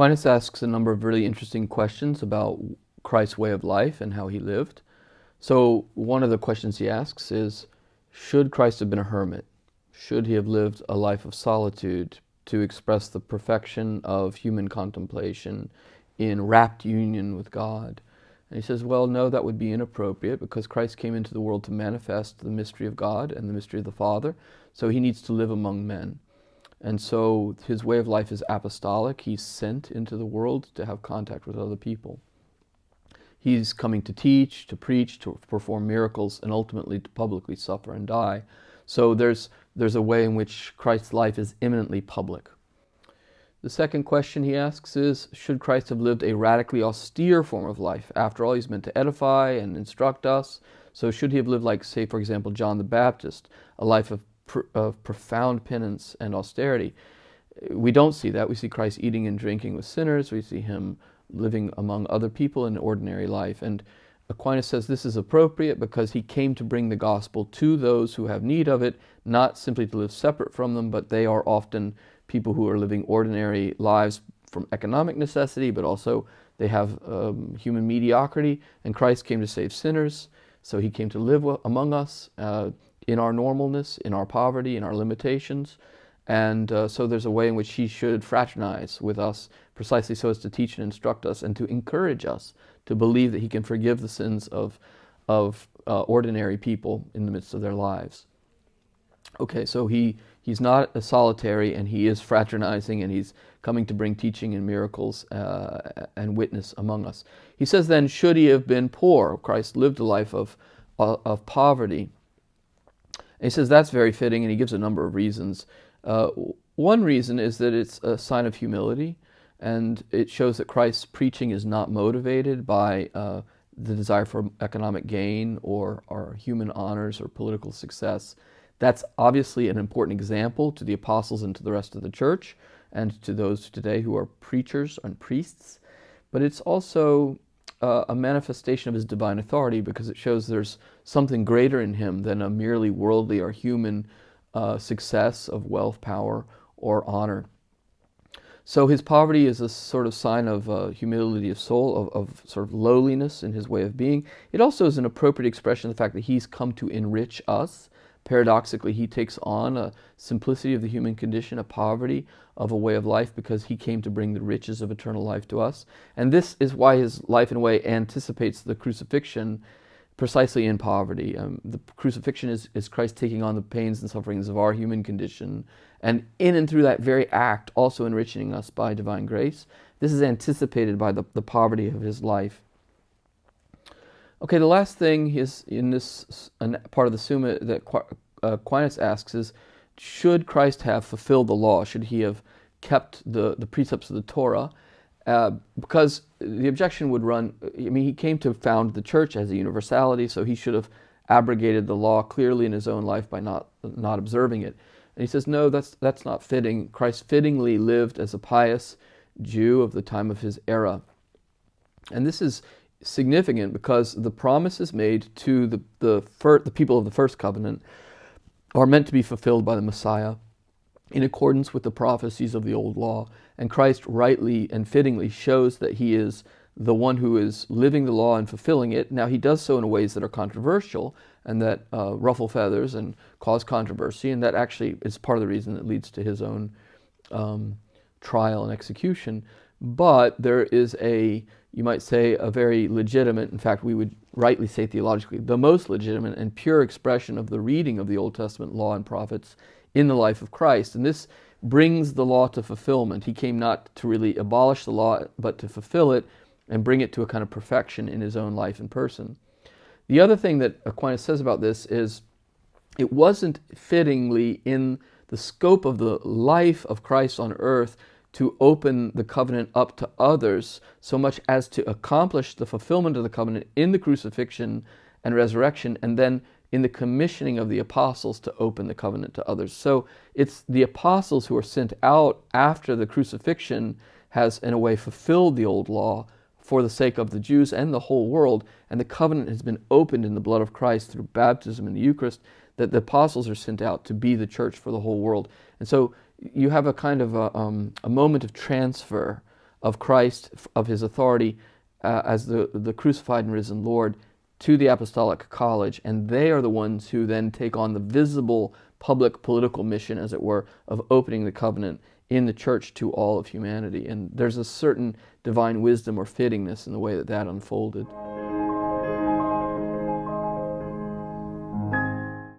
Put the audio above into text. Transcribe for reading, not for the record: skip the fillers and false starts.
Aquinas asks a number of really interesting questions about Christ's way of life and how he lived. So one of the questions he asks is, should Christ have been a hermit? Should he have lived a life of solitude to express the perfection of human contemplation in rapt union with God? And he says, well, no, that would be inappropriate because Christ came into the world to manifest the mystery of God and the mystery of the Father, so he needs to live among men. And so his way of life is apostolic. He's sent into the world to have contact with other people. He's coming to teach, to preach, to perform miracles, and ultimately to publicly suffer and die. So there's a way in which Christ's life is eminently public. The second question he asks is, should Christ have lived a radically austere form of life? After all, he's meant to edify and instruct us. So should he have lived like, say, for example, John the Baptist, a life of profound penance and austerity? We don't see that. We see Christ eating and drinking with sinners. We see him living among other people in ordinary life. And Aquinas says this is appropriate because he came to bring the gospel to those who have need of it, not simply to live separate from them, but they are often people who are living ordinary lives from economic necessity, but also they have human mediocrity, and Christ came to save sinners, so he came to live among us in our normalness, in our poverty, in our limitations, and so there's a way in which he should fraternize with us precisely so as to teach and instruct us and to encourage us to believe that he can forgive the sins of ordinary people in the midst of their lives. Okay, so he's not a solitary, and he is fraternizing, and he's coming to bring teaching and miracles and witness among us. He says then, should he have been poor? Christ lived a life of poverty. And he says that's very fitting, and he gives a number of reasons. One reason is that it's a sign of humility, and it shows that Christ's preaching is not motivated by the desire for economic gain or human honors or political success. That's obviously an important example to the apostles and to the rest of the church and to those today who are preachers and priests. But it's also a manifestation of his divine authority because it shows there's something greater in him than a merely worldly or human success of wealth, power, or honor. So his poverty is a sort of sign of humility of soul, of sort of lowliness in his way of being. It also is an appropriate expression of the fact that he's come to enrich us. Paradoxically, he takes on a simplicity of the human condition, a poverty of a way of life, because he came to bring the riches of eternal life to us. And this is why his life, in a way, anticipates the crucifixion precisely in poverty. The crucifixion is Christ taking on the pains and sufferings of our human condition, and in and through that very act, also enriching us by divine grace. This is anticipated by the poverty of his life. Okay, the last thing is in this part of the Summa that Aquinas asks is, should Christ have fulfilled the law? Should he have kept the precepts of the Torah? Because the objection would run, I mean, he came to found the church as a universality, so he should have abrogated the law clearly in his own life by not observing it. And he says, no, that's not fitting. Christ fittingly lived as a pious Jew of the time of his era. And this is significant because the promises made to the people of the first covenant are meant to be fulfilled by the Messiah in accordance with the prophecies of the old law. And Christ rightly and fittingly shows that he is the one who is living the law and fulfilling it. Now he does so in ways that are controversial and that ruffle feathers and cause controversy, and that actually is part of the reason that leads to his own trial and execution. But there is you might say, a very legitimate, in fact, we would rightly say theologically, the most legitimate and pure expression of the reading of the Old Testament law and prophets in the life of Christ. And this brings the law to fulfillment. He came not to really abolish the law, but to fulfill it and bring it to a kind of perfection in his own life and person. The other thing that Aquinas says about this is it wasn't fittingly in the scope of the life of Christ on earth to open the covenant up to others so much as to accomplish the fulfillment of the covenant in the crucifixion and resurrection, and then in the commissioning of the apostles to open the covenant to others. So it's the apostles who are sent out after the crucifixion has, in a way, fulfilled the old law for the sake of the Jews and the whole world, and the covenant has been opened in the blood of Christ through baptism in the Eucharist, that the apostles are sent out to be the church for the whole world. And so you have a kind of a moment of transfer of Christ, of his authority as the crucified and risen Lord, to the apostolic college, and they are the ones who then take on the visible public political mission, as it were, of opening the covenant in the church to all of humanity. And there's a certain divine wisdom or fittingness in the way that that unfolded.